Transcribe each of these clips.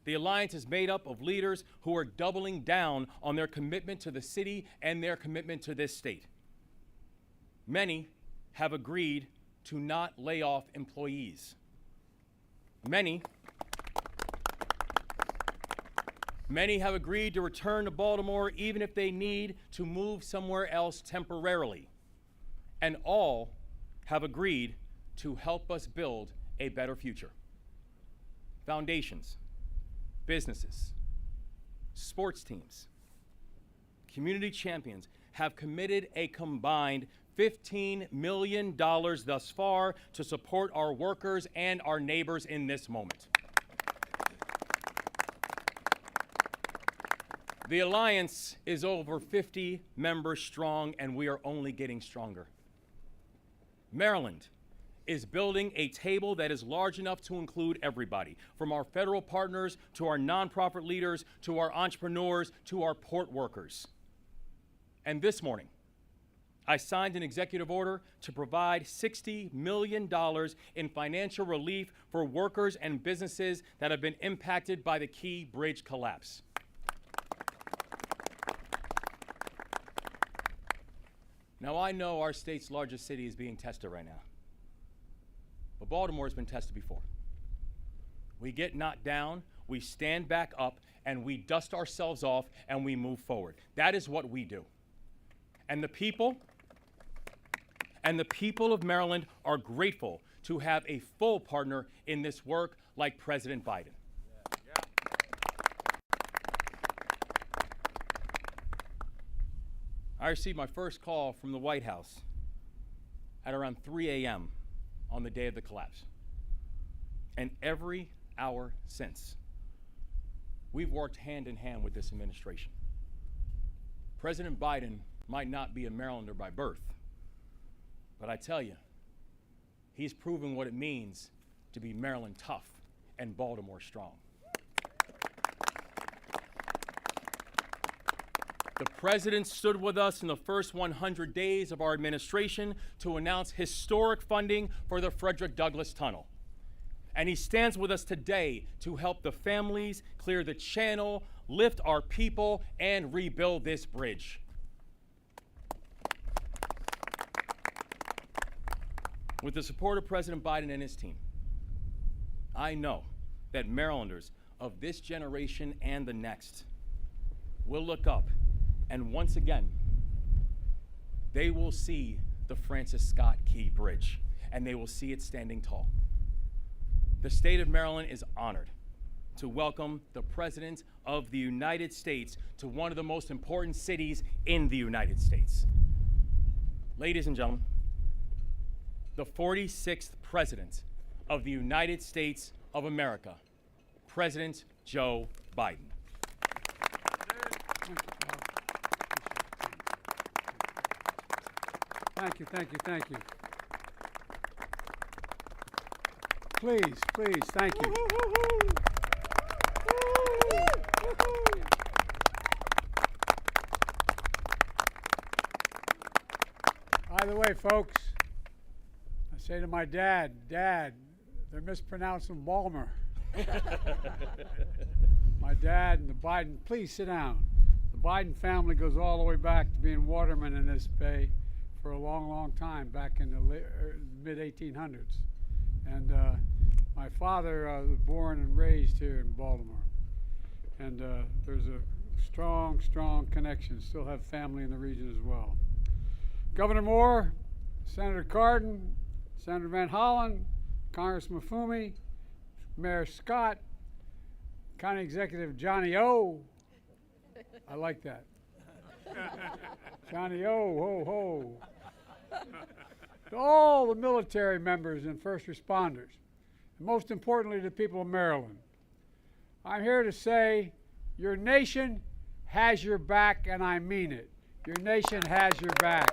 The alliance is made up of leaders who are doubling down on their commitment to the city and their commitment to this state. Many have agreed to not lay off employees. Many have agreed to return to Baltimore even if they need to move somewhere else temporarily. And all have agreed to help us build a better future. Foundations, businesses, sports teams, community champions have committed a combined $15 million thus far to support our workers and our neighbors in this moment. The alliance is over 50 members strong, and we are only getting stronger. Maryland is building a table that is large enough to include everybody, from our federal partners to our nonprofit leaders to our entrepreneurs to our port workers. And this morning, I signed an executive order to provide $60 million in financial relief for workers and businesses that have been impacted by the Key Bridge collapse. Now, I know our state's largest city is being tested right now, but Baltimore has been tested before. We get knocked down, we stand back up, and we dust ourselves off, and we move forward. That is what we do. And the people of Maryland are grateful to have a full partner in this work like President Biden. I received my first call from the White House at around 3 a.m. on the day of the collapse. And every hour since, we've worked hand in hand with this administration. President Biden might not be a Marylander by birth, but I tell you, he's proven what it means to be Maryland tough and Baltimore strong. The president stood with us in the first 100 days of our administration to announce historic funding for the Frederick Douglass Tunnel. And he stands with us today to help the families clear the channel, lift our people, and rebuild this bridge. With the support of President Biden and his team, I know that Marylanders of this generation and the next will look up, and once again, they will see the Francis Scott Key Bridge, and they will see it standing tall. The state of Maryland is honored to welcome the President of the United States to one of the most important cities in the United States. Ladies and gentlemen, the 46th President of the United States of America, President Joe Biden. Thank you, thank you, thank you. Please, please, thank you. By the way, folks, I say to my dad, Dad, they're mispronouncing Balmer. My dad and the Biden, please sit down. The Biden family goes all the way back to being watermen in this bay for a long, long time, back in the mid-1800s. And my father was born and raised here in Baltimore. And there's a strong, strong connection. Still have family in the region as well. Governor Moore, Senator Cardin, Senator Van Hollen, Congressman Mafumi, Mayor Scott, County Executive Johnny O. I like that. Johnny O, ho, ho. To all the military members and first responders, and most importantly to the people of Maryland, I'm here to say your nation has your back, and I mean it. Your nation has your back.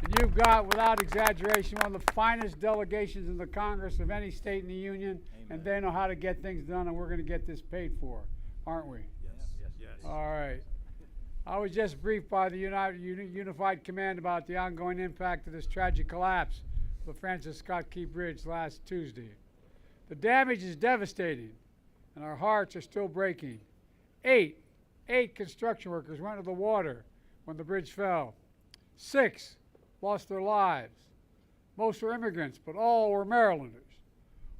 And you've got, without exaggeration, one of the finest delegations in the Congress of any state in the Union. Amen. And they know how to get things done, and we're going to get this paid for, aren't we? Yes. Yes. All right. I was just briefed by the Unified Command about the ongoing impact of this tragic collapse of the Francis Scott Key Bridge last Tuesday. The damage is devastating, and our hearts are still breaking. Eight construction workers went into the water when the bridge fell. 6 lost their lives. Most were immigrants, but all were Marylanders.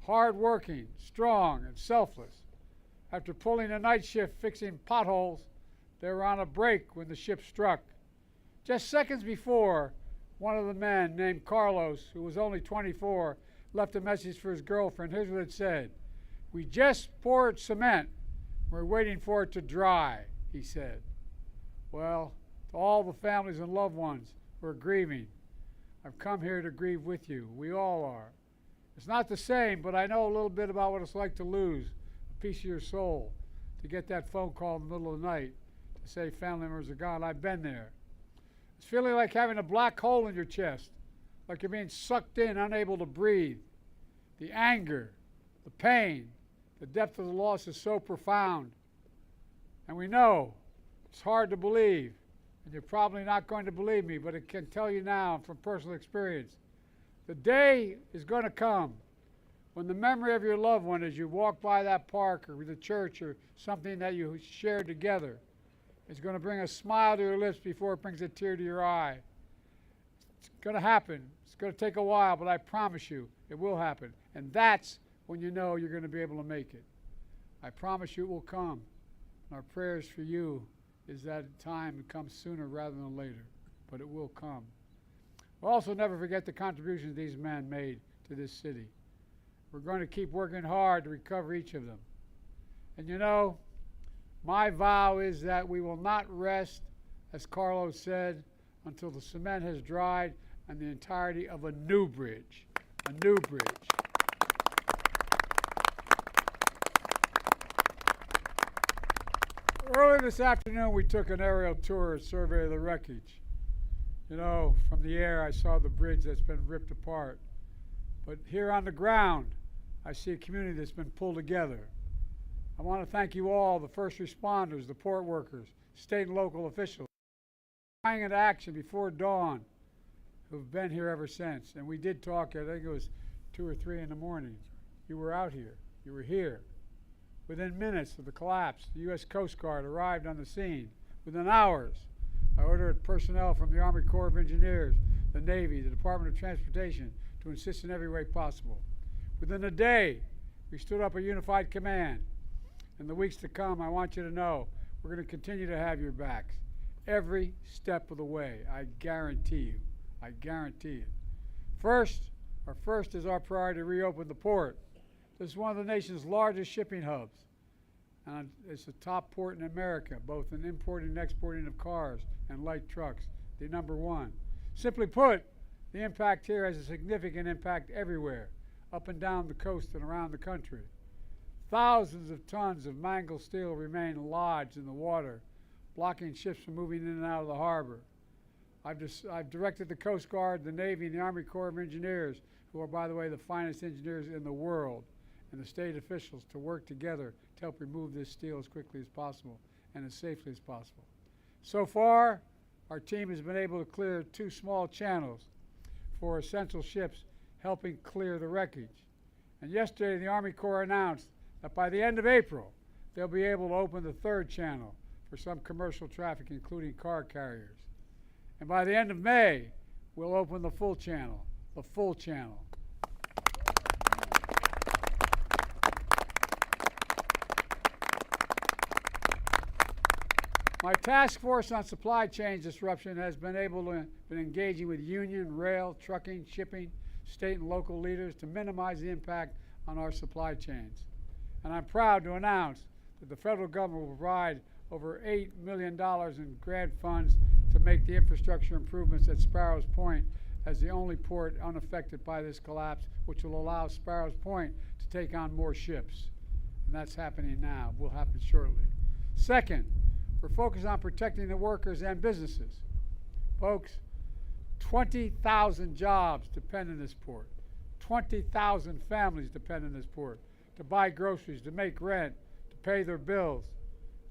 Hard-working, strong, and selfless. After pulling a night shift fixing potholes, they were on a break when the ship struck. Just seconds before, one of the men, named Carlos, who was only 24, left a message for his girlfriend. Here's what it said. "We just poured cement. We're waiting for it to dry," he said. Well, to all the families and loved ones who are grieving, I've come here to grieve with you. We all are. It's not the same, but I know a little bit about what it's like to lose a piece of your soul, to get that phone call in the middle of the night to say family members are gone. I've been there. It's feeling like having a black hole in your chest, like you're being sucked in, unable to breathe. The anger, the pain, the depth of the loss is so profound. And we know it's hard to believe, and you're probably not going to believe me, but I can tell you now from personal experience, the day is going to come when the memory of your loved one as you walk by that park or the church or something that you shared together is going to bring a smile to your lips before it brings a tear to your eye. It's going to happen. It's going to take a while, but I promise you it will happen. And that's when you know you're going to be able to make it. I promise you it will come. And our prayers for you is that time comes sooner rather than later, but it will come. We'll also never forget the contributions these men made to this city. We're going to keep working hard to recover each of them. And you know, my vow is that we will not rest, as Carlos said, until the cement has dried and the entirety of a new bridge. A new bridge. Earlier this afternoon, we took an aerial tour, a survey of the wreckage. You know, from the air, I saw the bridge that's been ripped apart. But here on the ground, I see a community that's been pulled together. I want to thank you all, the first responders, the port workers, state and local officials, springing into action before dawn, who've been here ever since. And we did talk, I think it was 2 or 3 in the morning. You were out here. You were here. Within minutes of the collapse, the U.S. Coast Guard arrived on the scene. Within hours, I ordered personnel from the Army Corps of Engineers, the Navy, the Department of Transportation to assist in every way possible. Within a day, we stood up a unified command. In the weeks to come, I want you to know we're going to continue to have your backs every step of the way. I guarantee you. I guarantee it. First is our priority to reopen the port. This is one of the nation's largest shipping hubs. And it's the top port in America, both in importing and exporting of cars and light trucks, the #1. Simply put, the impact here has a significant impact everywhere, up and down the coast and around the country. Thousands of tons of mangled steel remain lodged in the water, blocking ships from moving in and out of the harbor. I've directed the Coast Guard, the Navy, and the Army Corps of Engineers, who are, by the way, the finest engineers in the world, and the state officials to work together to help remove this steel as quickly as possible and as safely as possible. So far, our team has been able to clear 2 small channels for essential ships, helping clear the wreckage. And yesterday, the Army Corps announced that by the end of April, they'll be able to open the 3rd channel for some commercial traffic, including car carriers. And by the end of May, we'll open the full channel, the full channel. My task force on supply chain disruption has been engaging with union, rail, trucking, shipping, state and local leaders to minimize the impact on our supply chains. And I'm proud to announce that the federal government will provide over $8 million in grant funds to make the infrastructure improvements at Sparrows Point as the only port unaffected by this collapse, which will allow Sparrows Point to take on more ships. And that's happening now, will happen shortly. Second, we're focused on protecting the workers and businesses. Folks, 20,000 jobs depend on this port. 20,000 families depend on this port to buy groceries, to make rent, to pay their bills.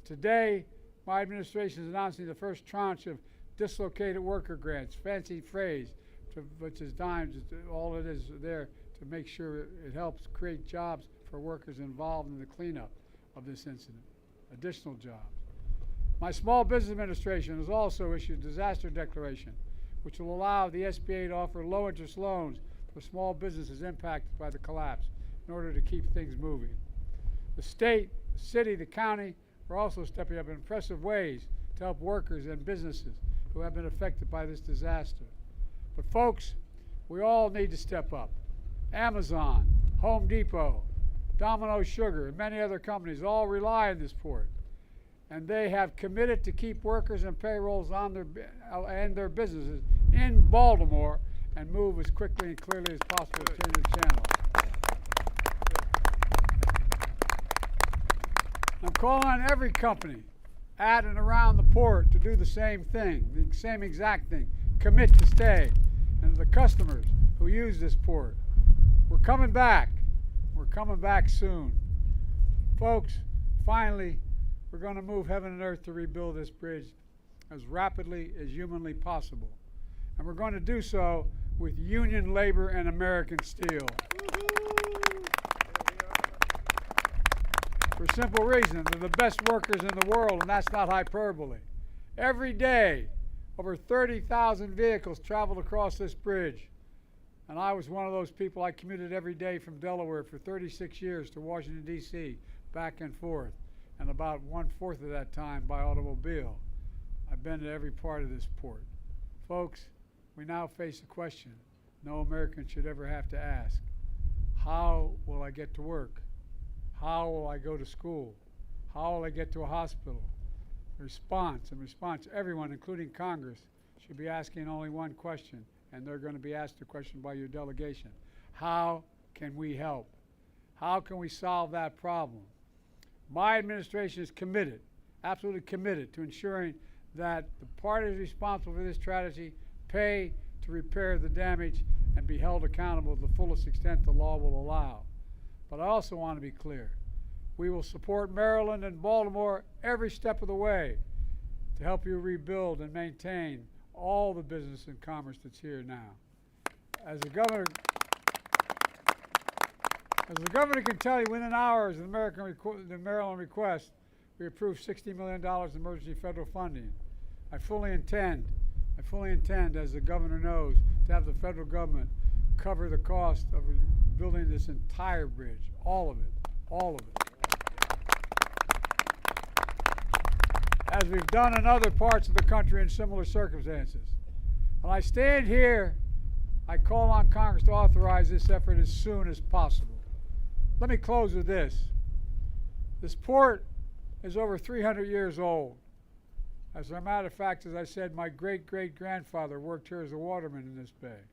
Today, my administration is announcing the first tranche of dislocated worker grants, fancy phrase, which is dimes, all it is there to make sure it helps create jobs for workers involved in the cleanup of this incident, additional jobs. My Small Business Administration has also issued a disaster declaration, which will allow the SBA to offer low-interest loans for small businesses impacted by the collapse in order to keep things moving. The state, the city, the county are also stepping up in impressive ways to help workers and businesses who have been affected by this disaster. But folks, we all need to step up. Amazon, Home Depot, Domino Sugar, and many other companies all rely on this port. And they have committed to keep workers and payrolls on their businesses in Baltimore and move as quickly and clearly as possible to change the channel. I'm calling on every company at and around the port to do the same thing, the same exact thing, commit to stay. And the customers who use this port, we're coming back. We're coming back soon. Folks, finally, we're going to move heaven and earth to rebuild this bridge as rapidly as humanly possible. And we're going to do so with union labor and American steel. For a simple reason, they're the best workers in the world, and that's not hyperbole. Every day, over 30,000 vehicles traveled across this bridge. And I was one of those people. I commuted every day from Delaware for 36 years to Washington, D.C., back and forth, and about 1/4 of that time by automobile. I've been to every part of this port. Folks, we now face a question no American should ever have to ask. How will I get to work? How will I go to school? How will I get to a hospital? Response, everyone, including Congress, should be asking only one question, and they're going to be asked a question by your delegation. How can we help? How can we solve that problem? My administration is committed, absolutely committed, to ensuring that the parties responsible for this tragedy pay to repair the damage and be held accountable to the fullest extent the law will allow. But I also want to be clear. We will support Maryland and Baltimore every step of the way to help you rebuild and maintain all the business and commerce that's here now. As the governor can tell you, within hours of the Maryland request, we approved $60 million in emergency federal funding. I fully intend, as the governor knows, to have the federal government cover the cost of building this entire bridge, all of it. As we've done in other parts of the country in similar circumstances. When I stand here, I call on Congress to authorize this effort as soon as possible. Let me close with this. This port is over 300 years old. As a matter of fact, as I said, my great-great-grandfather worked here as a waterman in this bay.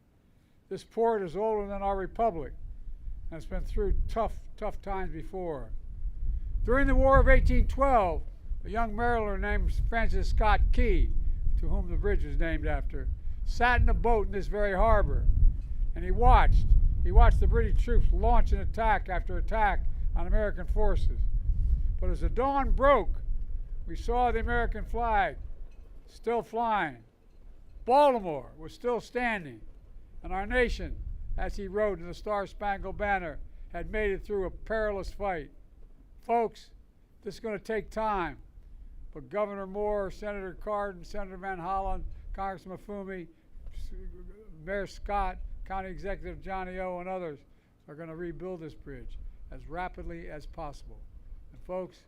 This port is older than our republic, and it's been through tough times before. During the War of 1812, a young Marylander named Francis Scott Key, to whom the bridge was named after, sat in a boat in this very harbor, and he watched the British troops launch an attack after attack on American forces. But as the dawn broke, we saw the American flag still flying. Baltimore was still standing, and our nation, as he wrote in the Star-Spangled Banner, had made it through a perilous fight. Folks, this is going to take time, but Governor Moore, Senator Cardin, Senator Van Hollen, Congressman Mafumi, Mayor Scott, County Executive Johnny O, and others are going to rebuild this bridge as rapidly as possible. And folks,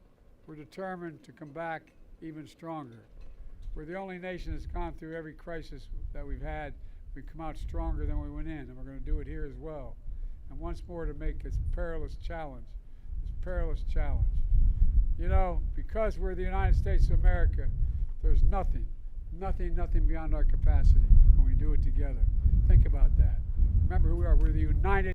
we're determined to come back even stronger. We're the only nation that's gone through every crisis that we've had. We've come out stronger than we went in, and we're going to do it here as well. And once more, to make this perilous challenge. You know, because we're the United States of America, there's nothing beyond our capacity when we do it together. Think about that. Remember who we are. We're the United